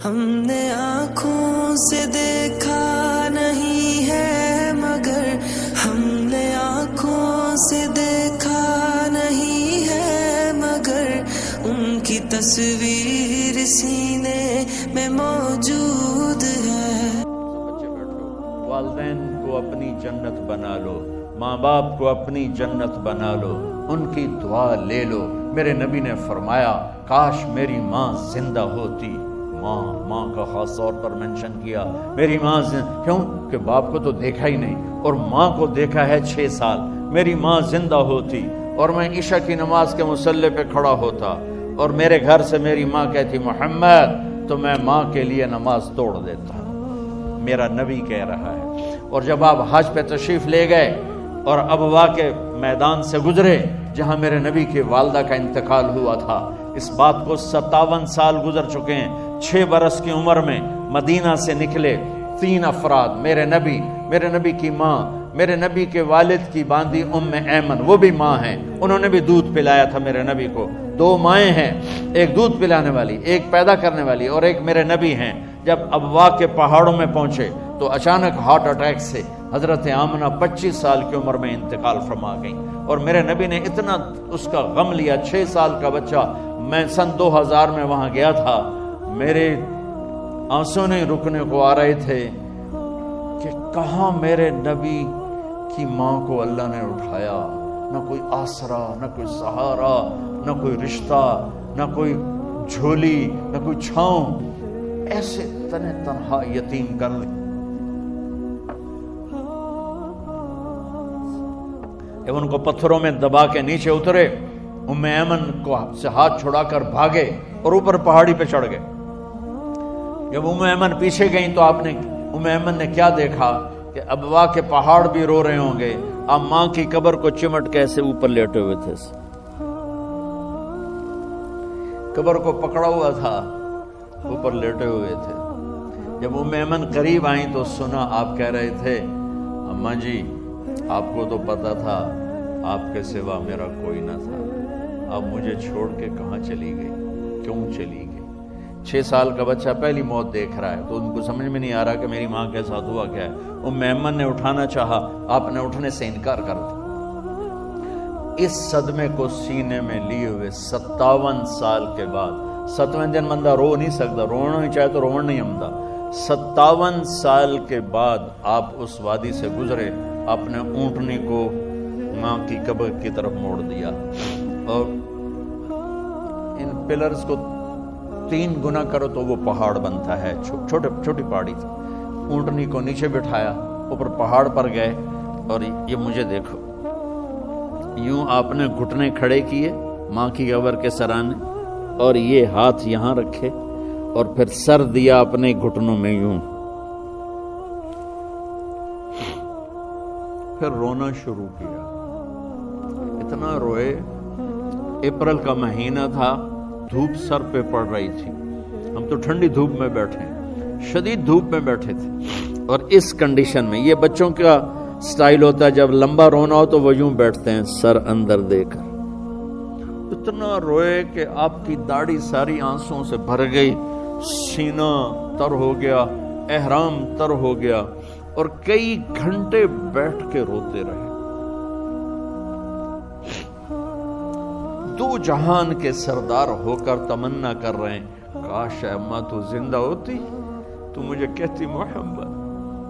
ہم نے آنکھوں سے دیکھا نہیں ہے مگر ہم نے آنکھوں سے دیکھا نہیں ہے مگر ان کی تصویر سینے میں موجود ہے. بچے بیٹھو. والدین کو اپنی جنت بنا لو، ماں باپ کو اپنی جنت بنا لو، ان کی دعا لے لو. میرے نبی نے فرمایا کاش میری ماں زندہ ہوتی. ماں کا خاص طور پر منشن کیا. میری ماں کیوں کہ باپ کو تو دیکھا ہی نہیں اور ماں کو دیکھا ہے 6 سال. میری ماں زندہ ہوتی اور میں عشاء کی نماز کے مصلی پہ کھڑا ہوتا اور میرے گھر سے میری ماں کہتی محمد، تو میں ماں کے لیے نماز توڑ دیتا. میرا نبی کہہ رہا ہے. اور جب آپ حج پہ تشریف لے گئے اور ابوا کے میدان سے گزرے جہاں میرے نبی کی والدہ کا انتقال ہوا تھا، اس بات کو 57 سال گزر چکے ہیں. 6 برس کی عمر میں مدینہ سے نکلے 3 افراد، میرے نبی کی ماں، میرے نبی کے والد کی باندی ایمن، وہ بھی ماں ہیں، انہوں نے بھی دودھ پلایا تھا میرے نبی کو. 2 مائیں ہیں، ایک دودھ پلانے والی، ایک پیدا کرنے والی، اور ایک میرے نبی ہیں. جب ابوا کے پہاڑوں میں پہنچے تو اچانک ہارٹ اٹیک سے حضرت آمنہ 25 سال کی عمر میں انتقال فرما گئی. اور میرے نبی نے اتنا اس کا غم لیا. 6 سال کا بچہ. میں سن 2000 میں وہاں گیا تھا، میرے آنسو نہیں رکنے کو آ رہے تھے کہ کہاں میرے نبی کی ماں کو اللہ نے اٹھایا. نہ کوئی آسرا، نہ کوئی سہارا، نہ کوئی رشتہ، نہ کوئی جھولی، نہ کوئی چھاؤں. ایسے تنہا یتیم کر لی. جب ان کو پتھروں میں دبا کے نیچے اترے، ایمن کو سے ہاتھ چھڑا کر بھاگے اور اوپر پہاڑی پہ چڑھ گئے. جب ایمن پیچھے گئیں تو ایمن نے کیا دیکھا کہ ابوا کے پہاڑ بھی رو رہے ہوں گے. آپ ماں کی قبر کو چمٹ کے ایسے اوپر لیٹے ہوئے تھے، قبر کو پکڑا ہوا تھا، اوپر لیٹے ہوئے تھے. جب ایمن قریب آئیں تو سنا آپ کہہ رہے تھے اماں جی آپ کو تو پتا تھا آپ کے سوا میرا کوئی نہ تھا، اب مجھے چھوڑ کے کہاں چلی گئی، کیوں چلی گئی. 6 سال کا بچہ پہلی موت دیکھ رہا ہے تو ان کو سمجھ میں نہیں آ رہا کہ میری ماں کے ساتھ ہوا کیا ہے. ایمن نے اٹھانا چاہا، آپ نے اٹھنے سے انکار کر دیا. اس صدمے کو سینے میں لیے ہوئے 57 سال کے بعد، 7ویں دن بندہ رو نہیں سکتا، رونا نہیں چاہے تو رونا نہیں آمدا. 57 سال کے بعد آپ اس وادی سے گزرے، اپنے اونٹنی کو ماں کی قبر کی طرف موڑ دیا اور ان پلرز کو 3 گنا کرو تو وہ پہاڑ بنتا ہے. چھوٹی پہاڑی تھی. اونٹنی کو نیچے بٹھایا، اوپر پہاڑ پر گئے اور یہ مجھے دیکھو. یوں آپ نے گھٹنے کھڑے کیے ماں کی قبر کے سرانے اور یہ ہاتھ یہاں رکھے اور پھر سر دیا اپنے گھٹنوں میں یوں. پھر رونا شروع کیا. اتنا روئے. اپریل کا مہینہ تھا، دھوپ سر پہ پڑ رہی تھی. ہم تو ٹھنڈی دھوپ میں بیٹھے، شدید دھوپ میں بیٹھے تھے. اور اس کنڈیشن میں یہ بچوں کا سٹائل ہوتا ہے، جب لمبا رونا ہو تو وہ یوں بیٹھتے ہیں سر اندر دے کر. اتنا روئے کہ آپ کی داڑھی ساری آنسوں سے بھر گئی، سینہ تر ہو گیا، احرام تر ہو گیا اور کئی گھنٹے بیٹھ کے روتے رہے. 2 جہان کے سردار ہو کر تمنا کر رہے ہیں کاش اماں تو زندہ ہوتی تو مجھے کہتی محمد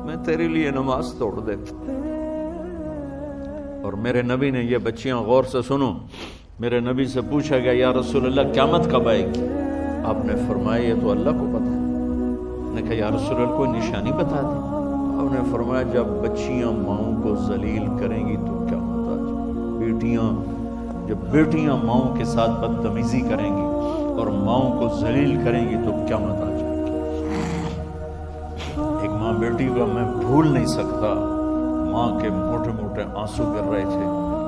میں تیرے لیے نماز توڑ دیتا. اور میرے نبی نے یہ بچیاں غور سے سنو، میرے نبی سے پوچھا گیا یا رسول اللہ قیامت کب آئے گی؟ آپ نے فرمایا یہ تو اللہ کو پتا ہے. نے کہا یا رسول اللہ کوئی نشانی بتا دی. آپ نے فرمایا جب بچیاں ماؤں کو ذلیل کریں گی تو قیامت آ جائے گی. جب بیٹیاں ماؤں کے ساتھ بدتمیزی کریں گی اور ماؤں کو ذلیل کریں گی تو قیامت آ جائے گی. ایک ماں بیٹی کو میں بھول نہیں سکتا. ماں کے موٹے موٹے آنسو گر رہے تھے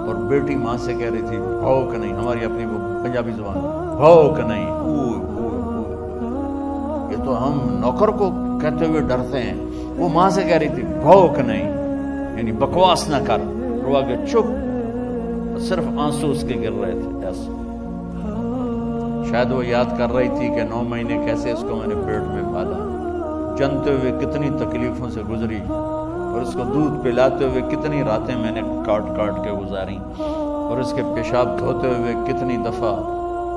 اور بیٹی ماں سے کہہ رہی تھی بھوک نہیں، ہماری اپنی پنجابی زبان بھوک نہیں. یہ تو ہم نوکر کو کہتے ہوئے ڈرتے ہیں، وہ ماں سے کہہ رہی تھی بھوک نہیں، یعنی بکواس نہ کر. رو کے چپ، صرف آنسو اس کے گر رہے تھے ایسے. شاید وہ یاد کر رہی تھی کہ 9 مہینے کیسے اس کو میں نے پیٹ میں پالا. جنتے ہوئے کتنی تکلیفوں سے گزری اور اس کو دودھ پلاتے ہوئے کتنی راتیں میں نے کاٹ کاٹ کے گزاری اور اس کے پیشاب دھوتے ہوئے کتنی دفعہ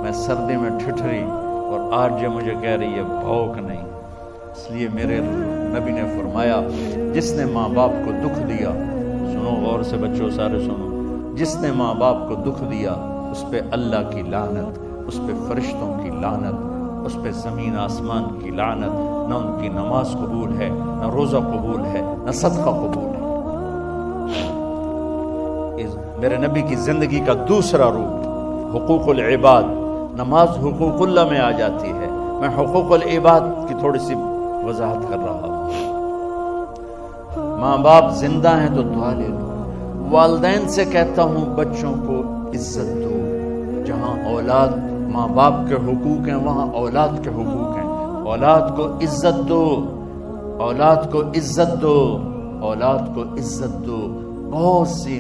میں سردی میں ٹھٹھری اور آج یہ مجھے کہہ رہی ہے بھوک نہیں۔ اس لیے میرے نبی نے فرمایا جس نے ماں باپ کو دکھ دیا، سنو غور سے بچوں سارے سنو، جس نے ماں باپ کو دکھ دیا اس پہ اللہ کی لعنت، اس پہ فرشتوں کی لعنت، اس پہ زمین آسمان کی لعنت، نہ ان کی نماز قبول ہے، نہ روزہ قبول ہے، نہ صدقہ قبول ہے۔ میرے نبی کی زندگی کا دوسرا روپ حقوق العباد، نماز حقوق اللہ میں آ جاتی ہے، میں حقوق العباد کی تھوڑی سی وضاحت کر رہا ہوں۔ ماں باپ زندہ ہیں تو دعا لے لو۔ والدین سے کہتا ہوں بچوں کو عزت دو، جہاں اولاد ماں باپ کے حقوق ہیں وہاں اولاد کے حقوق ہیں، اولاد کو عزت دو، اولاد کو عزت دو، اولاد کو عزت دو۔ بہت سی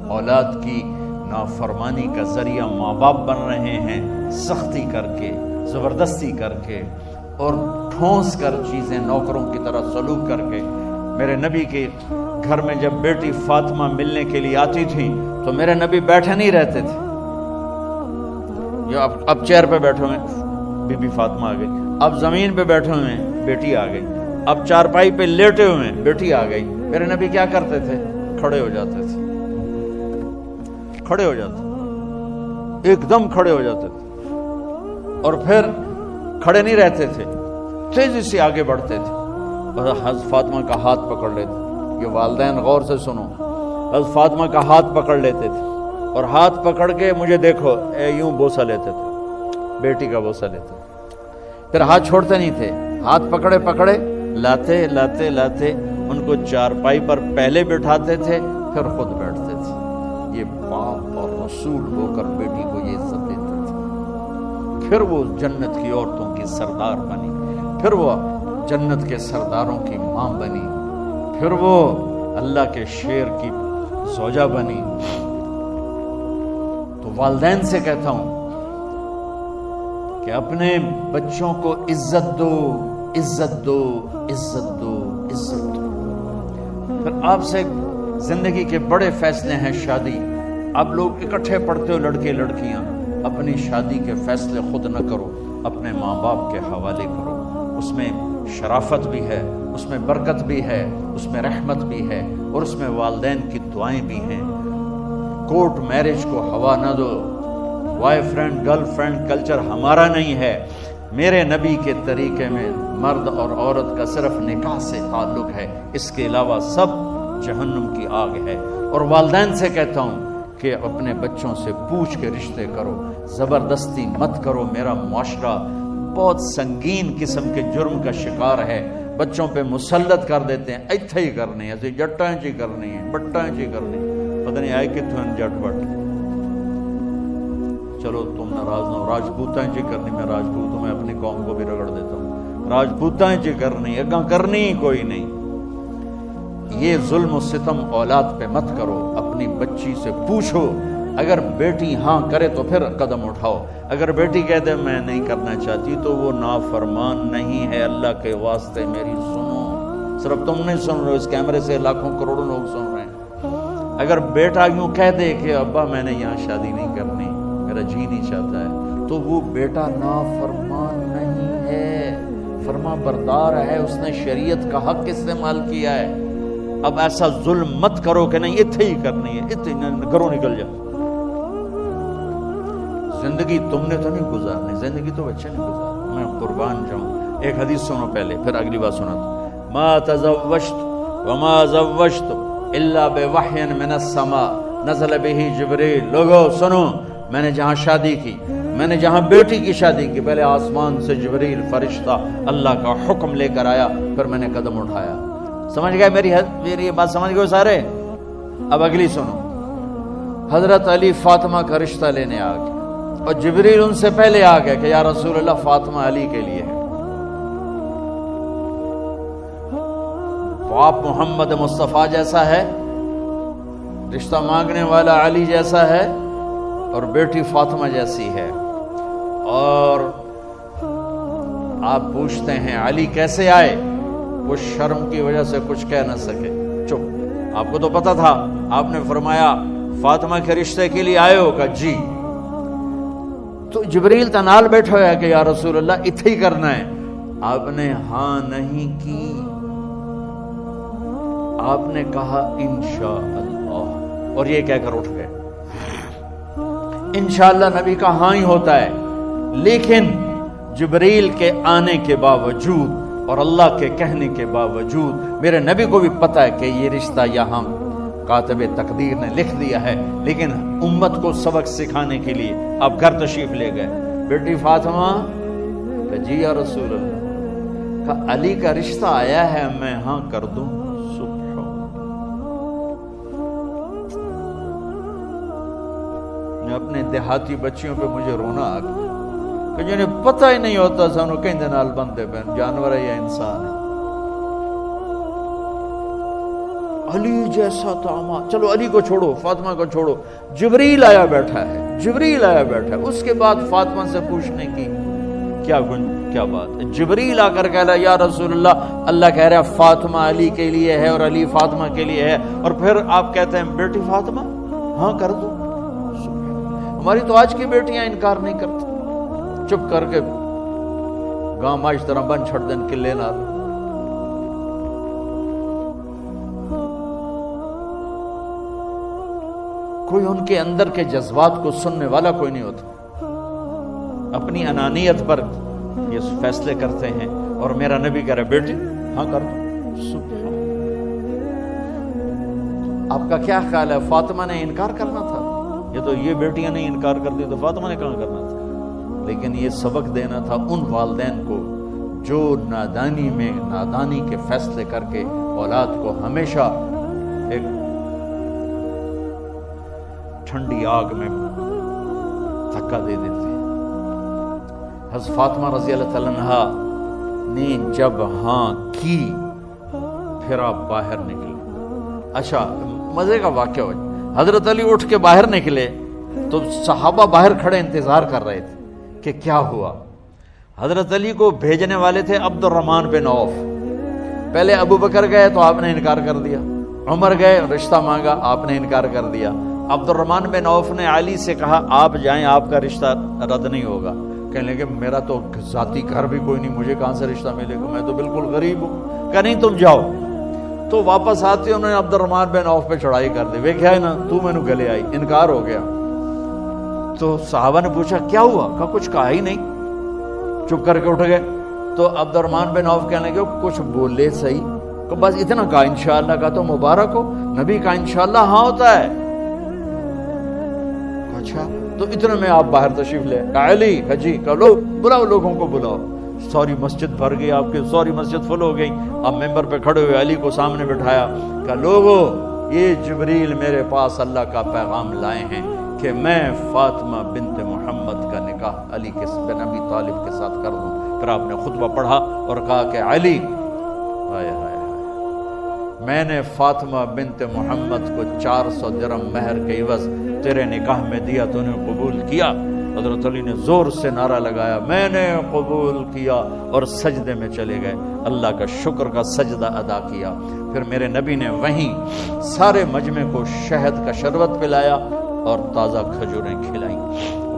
اولاد کی نافرمانی کا ذریعہ ماں باپ بن رہے ہیں، سختی کر کے، زبردستی کر کے اور ٹھونس کر چیزیں نوکروں کی طرح سلوک کر کے۔ میرے نبی کے گھر میں جب بیٹی فاطمہ ملنے کے لیے آتی تھی تو میرے نبی بیٹھے نہیں رہتے تھے، اب چیئر پہ بیٹھے ہوئے بی بی فاطمہ آ گئی، اب زمین پہ بیٹھے ہوئے بیٹی آ گئی، اب چارپائی پہ لیٹے ہوئے بیٹی آ گئی۔ میرے نبی کیا کرتے تھے؟ کھڑے ہو جاتے تھے، کھڑے ہو جاتے، ایک دم کھڑے ہو جاتے تھے اور پھر کھڑے نہیں رہتے تھے، تیزی سے آگے بڑھتے تھے، بس حضرت فاطمہ کا ہاتھ پکڑ لیتے۔ یہ والدین غور سے سنو، حضرت فاطمہ کا ہاتھ پکڑ لیتے تھے اور ہاتھ پکڑ کے مجھے دیکھو یوں بوسہ لیتے تھے، بیٹی کا بوسہ لیتے تھے، پھر ہاتھ چھوڑتے نہیں تھے، ہاتھ پکڑے پکڑے لاتے لاتے لاتے ان کو چارپائی پر پہلے بٹھاتے تھے پھر خود بیٹھتے تھے۔ یہ باپ اور رسول ہو کر بیٹی کو یہ عزت دیتے تھے۔ پھر وہ جنت کی عورتوں کی سردار بنی، پھر وہ جنت کے سرداروں کی ماں بنی، پھر وہ اللہ کے شیر کی زوجہ بنی۔ تو والدین سے کہتا ہوں کہ اپنے بچوں کو عزت دو، عزت دو، عزت دو، عزت دو۔ پھر آپ سے زندگی کے بڑے فیصلے ہیں شادی، آپ لوگ اکٹھے پڑھتے ہو لڑکے لڑکیاں، اپنی شادی کے فیصلے خود نہ کرو، اپنے ماں باپ کے حوالے کرو۔ اس میں شرافت بھی ہے، اس میں برکت بھی ہے، اس میں رحمت بھی ہے اور اس میں والدین کی دعائیں بھی ہیں۔ کورٹ میرج کو ہوا نہ دو، boyfriend girlfriend culture ہمارا نہیں ہے۔ میرے نبی کے طریقے میں مرد اور عورت کا صرف نکاح سے تعلق ہے، اس کے علاوہ سب جہنم کی آگ ہے۔ اور والدین سے کہتا ہوں کہ اپنے بچوں سے پوچھ کے رشتے کرو، زبردستی مت کرو۔ میرا معاشرہ بہت سنگین قسم کے جرم کا شکار ہے، بچوں پہ مسلط کر دیتے ہیں، ایتھے ہی کرنی ہے، جٹاں چی کرنی ہے، بٹاں چی کرنی ہے، پتہ نہیں آئے کتوں جٹ بٹ۔ چلو تم ناراض نہ ہو، راجپوتاں چی کرنی، میں راجپوت ہوں، میں اپنی قوم کو بھی رگڑ دیتا ہوں، راجپوتاں چی کرنی، اگاں کرنی ہی کوئی نہیں۔ یہ ظلم و ستم اولاد پہ مت کرو، اپنی بچی سے پوچھو، اگر بیٹی ہاں کرے تو پھر قدم اٹھاؤ، اگر بیٹی کہہ دے میں نہیں کرنا چاہتی تو وہ نافرمان نہیں ہے۔ اللہ کے واسطے میری سنو، صرف تم نہیں سن رہے، اس کیمرے سے لاکھوں کروڑوں لوگ سن رہے ہیں۔ اگر بیٹا یوں کہہ دے کہ ابا میں نے یہاں شادی نہیں کرنی، میرا جی نہیں چاہتا ہے، تو وہ بیٹا نافرمان نہیں ہے، فرما بردار ہے، اس نے شریعت کا حق استعمال کیا ہے۔ اب ایسا ظلم مت کرو کہ نہیں اتھے ہی کرنی ہے، اتھے گھروں نکل جا۔ زندگی تم نے تو نہیں گزارنی، زندگی تو بچے نے گزارنی، میں قربان جاؤں۔ ایک حدیث سنو پہلے، پھر اگلی بات سنا تو ما تزوجت وما زوجت الا بوحی من السماء نزل به جبریل۔ لوگو سنو، میں نے جہاں شادی کی، میں نے جہاں بیٹی کی شادی کی، پہلے آسمان سے جبریل فرشتہ اللہ کا حکم لے کر آیا، پھر میں نے قدم اٹھایا۔ سمجھ گئے میری بات سمجھ گئے سارے؟ اب اگلی سنو، حضرت علی فاطمہ کا رشتہ لینے آ گئے اور جبریل ان سے پہلے آ گئے کہ یا رسول اللہ فاطمہ علی کے لیے ہے۔ باپ محمد مصطفیٰ جیسا ہے، رشتہ مانگنے والا علی جیسا ہے اور بیٹی فاطمہ جیسی ہے۔ اور آپ پوچھتے ہیں علی کیسے آئے؟ وہ شرم کی وجہ سے کچھ کہہ نہ سکے، چپ۔ آپ کو تو پتا تھا، آپ نے فرمایا فاطمہ کے رشتے کے لیے آئے ہو؟ کہا جی۔ تو جبریل تنال بیٹھا ہوا ہے کہ یا رسول اللہ اتھے ہی کرنا ہے۔ آپ نے ہاں نہیں کی، آپ نے کہا انشاءاللہ، اور یہ کہہ کر اٹھ گئے۔ انشاءاللہ نبی کا ہاں ہی ہوتا ہے، لیکن جبریل کے آنے کے باوجود اور اللہ کے کہنے کے باوجود میرے نبی کو بھی پتا ہے کہ یہ رشتہ یہاں کاتب تقدیر نے لکھ دیا ہے، لیکن امت کو سبق سکھانے کے لیے آپ گھر تشریف لے گئے۔ بیٹی فاطمہ کہ جی یا رسول اللہ، کہ علی کا رشتہ آیا ہے، میں ہاں کر دوں؟ اپنے دیہاتی بچیوں پہ مجھے رونا آ گیا کہ جنہیں پتہ ہی نہیں ہوتا سانو کہیں دے نال بندے پہ جانور ہے یا انسان ہے۔ علی جیسا داماد، چلو علی کو چھوڑو، فاطمہ کو چھوڑو، جبریل آیا بیٹھا ہے، جبریل آیا بیٹھا ہے۔ اس کے بعد فاطمہ سے پوچھنے کی کیا بات ہے؟ جبریل آ کر کہہ رہا یا رسول اللہ، اللہ کہہ رہا فاطمہ علی کے لیے ہے اور علی فاطمہ کے لیے ہے، اور پھر آپ کہتے ہیں بیٹی فاطمہ ہاں کر دو۔ ہماری تو آج کی بیٹیاں انکار نہیں کرتی، چپ کر کے گاں ماش طرح بن چھڑ دن کے لینا۔ کوئی ان کے اندر کے جذبات کو سننے والا کوئی نہیں ہوتا، اپنی انانیت پر یہ فیصلے کرتے ہیں، اور میرا نبی کہہ رہا بیٹی ہاں کر دو۔ آپ کا کیا خیال ہے فاطمہ نے انکار کرنا تھا؟ یہ بیٹیاں نہیں انکار کرتی تو فاطمہ نے کہاں کرنا تھا؟ لیکن یہ سبق دینا تھا ان والدین کو جو نادانی میں نادانی کے فیصلے کر کے اولاد کو ہمیشہ ایک ٹھنڈی آگ میں دھکا دے دیتے ہیں۔ حضرت فاطمہ رضی اللہ تعالیٰ عنہا نے جب ہاں کی، پھر آپ باہر نکلے۔ اچھا مزے کا واقعہ ہو، حضرت علی اٹھ کے باہر نکلے تو صحابہ باہر کھڑے انتظار کر رہے تھے کہ کیا ہوا۔ حضرت علی کو بھیجنے والے تھے عبد الرحمن بن عوف۔ پہلے ابو بکر گئے تو آپ نے انکار کر دیا، عمر گئے رشتہ مانگا، آپ نے انکار کر دیا۔ عبد الرحمن بن عوف نے علی سے کہا آپ جائیں، آپ کا رشتہ رد نہیں ہوگا۔ کہنے لگے میرا تو ذاتی گھر بھی کوئی نہیں، مجھے کہاں سے رشتہ ملے گا، میں تو بالکل غریب ہوں۔ کہ نہیں تم جاؤ۔ تو واپس آتے انہوں نے عبد الرحمن بن عوف پہ چڑھائی کر دی، ویکھیا ہے نا تو میں نو گلے آئی، انکار ہو گیا۔ تو صحابہ نے پوچھا کیا ہوا؟ کہا کچھ کہا ہی نہیں، چپ کر کے اٹھ گئے۔ تو عبد الرحمن بن عوف کہنے لگے کچھ بولے صحیح، کہ بس اتنا کہا انشاءاللہ کا تو مبارک ہو، نبی کا انشاءاللہ ہاں ہوتا ہے۔ اچھا تو اتنے میں آپ باہر تشریف لے، کہا علی جی لو بلاؤ، لوگوں کو بلاؤ۔ ساری مسجد بھر گئی، آپ کی ساری مسجد فل ہو گئی۔ آپ ممبر پہ کھڑے ہوئے علی کو سامنے بٹھایا، کہ لوگو یہ جبریل میرے پاس اللہ کا پیغام لائے ہیں کہ میں فاطمہ بنت محمد کا نکاح علی کے بن ابی طالب کے ساتھ کر دوں۔ پھر آپ نے خطبہ پڑھا اور کہا کہ علی میں نے فاطمہ بنت محمد کو 400 درہم مہر کے عوض تیرے نکاح میں دیا، تو نے قبول کیا؟ حضرت علی نے زور سے نعرہ لگایا میں نے قبول کیا، اور سجدے میں چلے گئے، اللہ کا شکر کا سجدہ ادا کیا۔ پھر میرے نبی نے وہیں سارے مجمع کو شہد کا شربت پلایا اور تازہ کھجوریں کھلائیں۔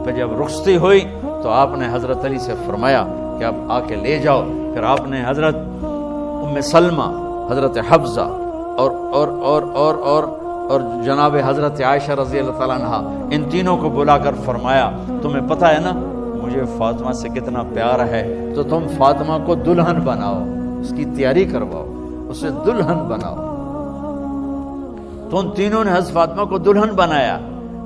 پھر جب رخصتی ہوئی تو آپ نے حضرت علی سے فرمایا کہ اب آ کے لے جاؤ۔ پھر آپ نے حضرت ام سلمہ، حضرت حفصہ اور جناب حضرت عائشہ رضی اللہ تعالیٰ عنہ، ان تینوں کو بلا کر فرمایا تمہیں پتہ ہے نا مجھے فاطمہ سے کتنا پیار ہے، تو تم فاطمہ کو دلہن بناؤ، اس کی تیاری کرواؤ، اسے دلہن بناؤ۔ تو ان تینوں نے حضرت فاطمہ کو دلہن بنایا۔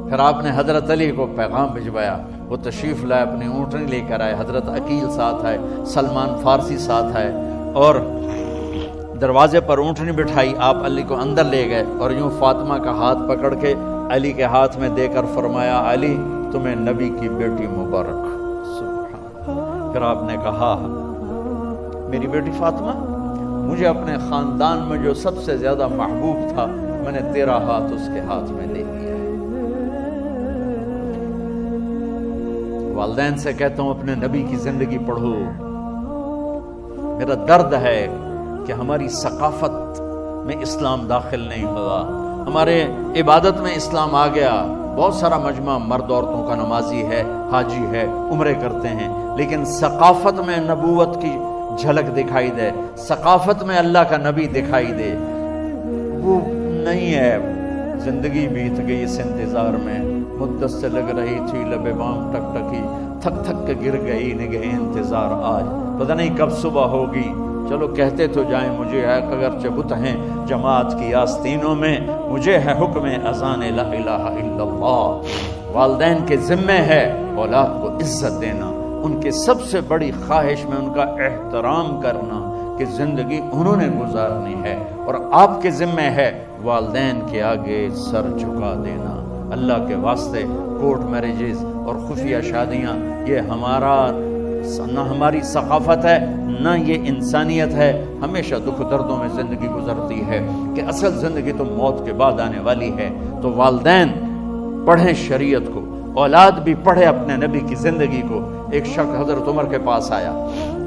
پھر آپ نے حضرت علی کو پیغام بھجوایا، وہ تشریف لائے، اپنی اونٹنی لے کر آئے، حضرت عقیل ساتھ ہے، سلمان فارسی ساتھ ہے، اور دروازے پر اونٹنی بٹھائی، آپ علی کو اندر لے گئے اور یوں فاطمہ کا ہاتھ پکڑ کے علی کے ہاتھ میں دے کر فرمایا علی تمہیں نبی کی بیٹی مبارک۔ سبحان۔ پھر آپ نے کہا میری بیٹی فاطمہ، مجھے اپنے خاندان میں جو سب سے زیادہ محبوب تھا میں نے تیرا ہاتھ اس کے ہاتھ میں دے دیا ہے۔ والدین سے کہتا ہوں اپنے نبی کی زندگی پڑھو، میرا درد ہے کہ ہماری ثقافت میں اسلام داخل نہیں ہوا، ہمارے عبادت میں اسلام آ گیا۔ بہت سارا مجمع مرد عورتوں کا نمازی ہے، حاجی ہے، عمرے کرتے ہیں، لیکن ثقافت میں نبوت کی جھلک دکھائی دے، ثقافت میں اللہ کا نبی دکھائی دے، وہ نہیں ہے۔ زندگی بیت گئی اس انتظار میں، مدت سے لگ رہی تھی لب بام ٹک ٹکی، تھک تھک کے گر گئی نگہ انتظار آج، پتہ نہیں کب صبح ہوگی۔ چلو کہتے تو جائیں مجھے ہے اگرچہ بت ہیں جماعت کی آستینوں میں، مجھے ہے حکم اذان لا الہ الا اللہ۔ والدین کے ذمہ ہے اولاد کو عزت دینا، ان کے سب سے بڑی خواہش میں ان کا احترام کرنا کہ زندگی انہوں نے گزارنی ہے، اور آپ کے ذمہ ہے والدین کے آگے سر جھکا دینا۔ اللہ کے واسطے کورٹ میرجز اور خفیہ شادیاں یہ نہ ہماری ثقافت ہے، نہ یہ انسانیت ہے۔ ہمیشہ دکھ دردوں میں زندگی گزرتی ہے کہ اصل زندگی تو موت کے بعد آنے والی ہے۔ تو والدین پڑھیں شریعت کو، اولاد بھی پڑھے اپنے نبی کی زندگی کو۔ ایک شخص حضرت عمر کے پاس آیا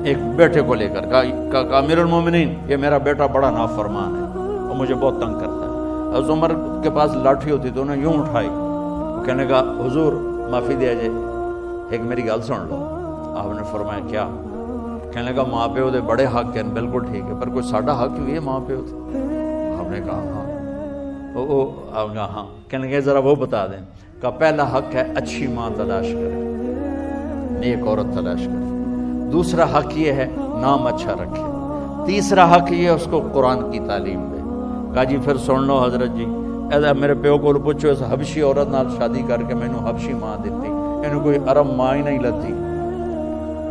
ایک بیٹے کو لے کر، کہا امیر المومنین یہ میرا بیٹا بڑا نافرمان ہے اور مجھے بہت تنگ کرتا ہے۔ حضرت عمر کے پاس لاٹھی ہوتی تو انہیں یوں اٹھائی، کہنے کا حضور معافی دیا جائے، ایک میری گل سن لو۔ آپ نے فرمایا کیا؟ کہنے لگا ماں پیو دے بڑے حق ہیں، بالکل ٹھیک ہے، پر کوئی ساڈا حق بھی ہے ماں پیو دے؟ آپ نے کہا ہاں۔ آپ نے کہا ہاں۔ کہنے لگے ذرا وہ بتا دیں۔ کہا پہلا حق ہے اچھی ماں تلاش کرے، نیک عورت تلاش کرے۔ دوسرا حق یہ ہے نام اچھا رکھے۔ تیسرا حق یہ ہے اس کو قرآن کی تعلیم دے۔ کہا جی پھر سن لو حضرت جی، میرے پیو کو پوچھو اس حبشی عورت نال شادی کر کے مینوں حبشی ماں دیتی، انہوں کوئی عرب ماں ہی نہیں لتی،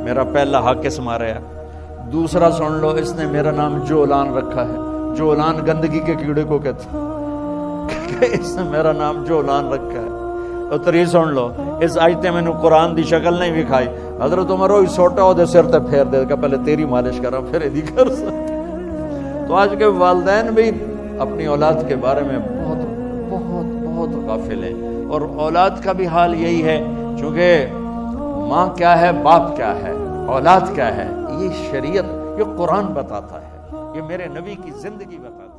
میرا پہلا حق اس مارا ہے۔ دوسرا سن لو، اس نے میرا نام جولان رکھا ہے، جولان گندگی کے کیڑے کو کہتے ہیں، اس نے میرا نام جولان رکھا ہے۔ اور تری سن لو، اس آج تے مینوں قرآن دی شکل نہیں دکھائی، حضرت عمر ہوئی سوٹا وہ دے سر تے پھیر دے کہ پہلے تیری مالش کرا پھر ایدی کر سکتے۔ تو آج کے والدین بھی اپنی اولاد کے بارے میں بہت بہت بہت غافل ہیں، اور اولاد کا بھی حال یہی ہے، چونکہ ماں کیا ہے، باپ کیا ہے، اولاد کیا ہے، یہ شریعت، یہ قرآن بتاتا ہے، یہ میرے نبی کی زندگی بتاتا ہے۔